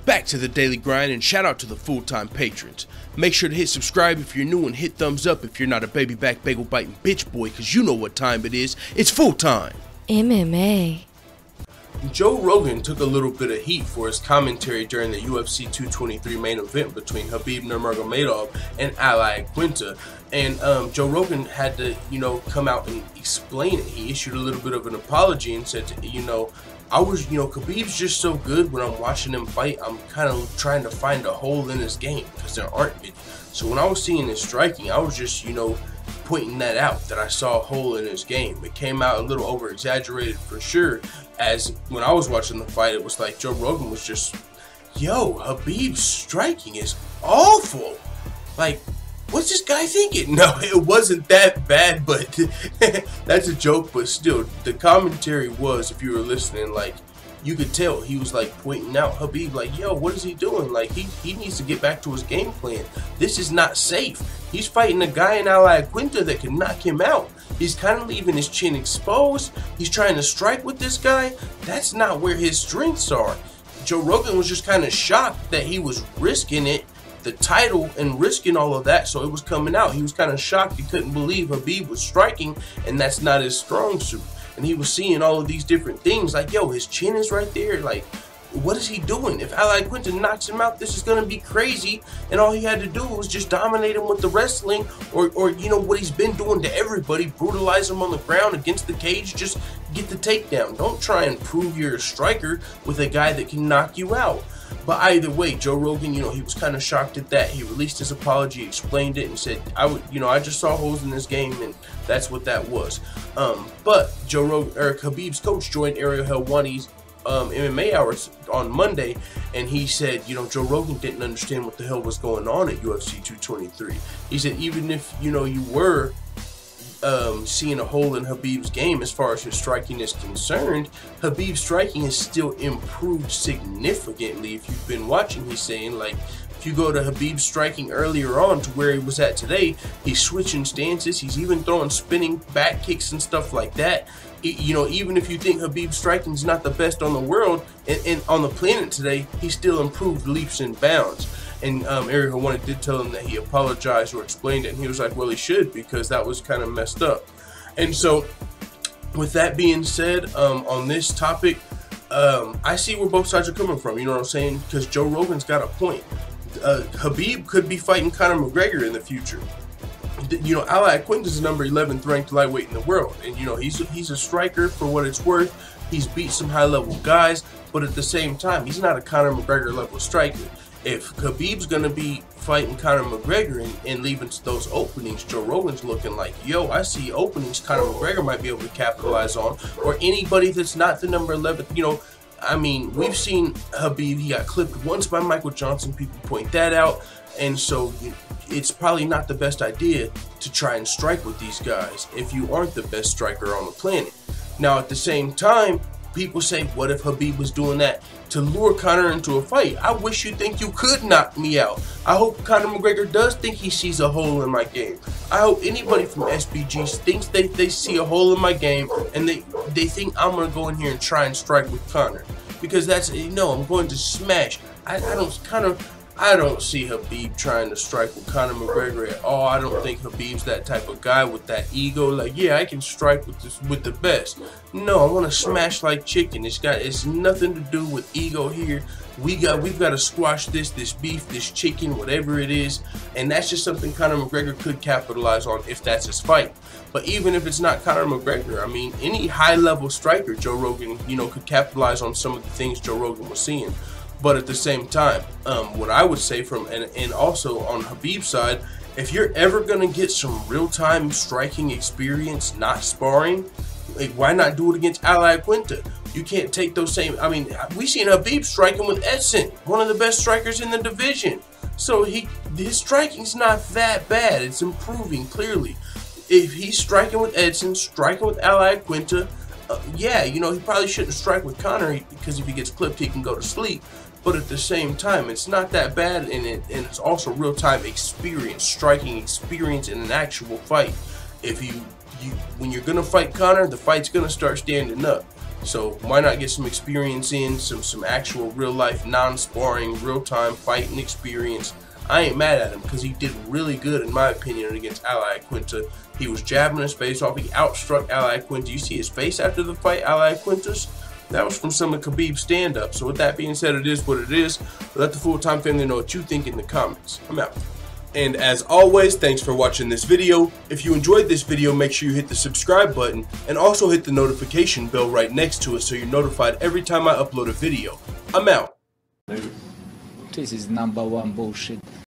Back to the daily grind, and shout out to the full-time patrons. Make sure to hit subscribe if you're new and hit thumbs up if you're not a baby back bagel biting bitch boy, cause you know what time it is. It's full time. MMA. Joe Rogan took a little bit of heat for his commentary during the UFC 223 main event between Khabib Nurmagomedov and Ali Quinta. And Joe Rogan had to, come out and explain it. He issued a little bit of an apology and said, Khabib's just so good when I'm watching him fight. I'm kind of trying to find a hole in his game because there aren't any. So when I was seeing his striking, I was just, pointing that out, that I saw a hole in his game. It came out a little over exaggerated for sure, as when I was watching the fight, it was like Joe Rogan was just, Khabib's striking is awful. Like, what's this guy thinking? No, it wasn't that bad, but that's a joke. But still, the commentary was, if you were listening, like, you could tell he was like pointing out Khabib, like, what is he doing? Like, he needs to get back to his game plan. This is not safe. He's fighting a guy in Ali Quinta that can knock him out. He's kind of leaving his chin exposed. He's trying to strike with this guy. That's not where his strengths are. Joe Rogan was just kind of shocked that he was risking it, the title, and risking all of that, so it was coming out. He was kind of shocked. He couldn't believe Khabib was striking, and that's not his strong suit. And he was seeing all of these different things, like, his chin is right there. Like, what is he doing? If Ali Quinta knocks him out, this is going to be crazy. And all he had to do was just dominate him with the wrestling, or what he's been doing to everybody, brutalize him on the ground against the cage, just get the takedown. Don't try and prove you're a striker with a guy that can knock you out. But either way, Joe Rogan, he was kind of shocked at that. He released his apology, explained it, and said, I just saw holes in this game, and that's what that was. But Khabib's coach joined Ariel Helwani's MMA Hours on Monday, and he said, Joe Rogan didn't understand what the hell was going on at UFC 223. He said, even if, you were seeing a hole in Khabib's game as far as his striking is concerned, Khabib's striking has still improved significantly. If you've been watching, he's saying, like, if you go to Khabib's striking earlier on to where he was at today, he's switching stances, he's even throwing spinning back kicks and stuff like that. Even if you think Khabib's striking is not the best on the world and on the planet today, he still improved leaps and bounds. And Ariel Helwani did tell him that he apologized or explained it, and he was like, well, he should, because that was kind of messed up. And so, with that being said, on this topic, I see where both sides are coming from, you know what I'm saying? Because Joe Rogan's got a point. Khabib could be fighting Conor McGregor in the future. Ali Quinta is the number 11th ranked lightweight in the world, and he's a striker for what it's worth. He's beat some high-level guys, but at the same time, he's not a Conor McGregor level striker. If Khabib's gonna be fighting Conor McGregor and leaving those openings, Joe Rogan's looking like, I see openings Conor McGregor might be able to capitalize on, or anybody that's not the number 11. We've seen Khabib, he got clipped once by Michael Johnson. People point that out. And so it's probably not the best idea to try and strike with these guys if you aren't the best striker on the planet. Now, at the same time, people say, what if Khabib was doing that to lure Conor into a fight? I wish you think you could knock me out. I hope Conor McGregor does think he sees a hole in my game. I hope anybody from SBG thinks they see a hole in my game, and they think I'm going to go in here and try and strike with Conor. Because that's, I'm going to smash. I don't see Khabib trying to strike with Conor McGregor at all. I don't think Khabib's that type of guy with that ego. Like, I can strike with the best. No, I want to smash like chicken. It's nothing to do with ego here. We've got to squash this beef, this chicken, whatever it is, and that's just something Conor McGregor could capitalize on if that's his fight. But even if it's not Conor McGregor, any high-level striker, Joe Rogan, could capitalize on some of the things Joe Rogan was seeing. But at the same time, what I would say and also on Khabib's side, if you're ever going to get some real-time striking experience, not sparring, like, why not do it against Ali Quinta? You can't take those same, we seen Khabib striking with Edson, one of the best strikers in the division. So his striking's not that bad. It's improving, clearly. If he's striking with Edson, striking with Ali Quinta, he probably shouldn't strike with Conor, because if he gets clipped, he can go to sleep. But at the same time, it's not that bad, and it's also real-time experience, striking experience in an actual fight. If you when you're gonna fight Conor, the fight's gonna start standing up. So why not get some experience in, some actual real life, non-sparring, real-time fighting experience. I ain't mad at him because he did really good in my opinion against Al Iaquinta. He was jabbing his face off. He outstruck Al Iaquinta. You see his face after the fight, Al Iaquinta's? That was from some of Khabib's stand-up. So with that being said, it is what it is. Let the full-time family know what you think in the comments. I'm out. And as always, thanks for watching this video. If you enjoyed this video, make sure you hit the subscribe button and also hit the notification bell right next to it so you're notified every time I upload a video. I'm out. This is #1 bullshit.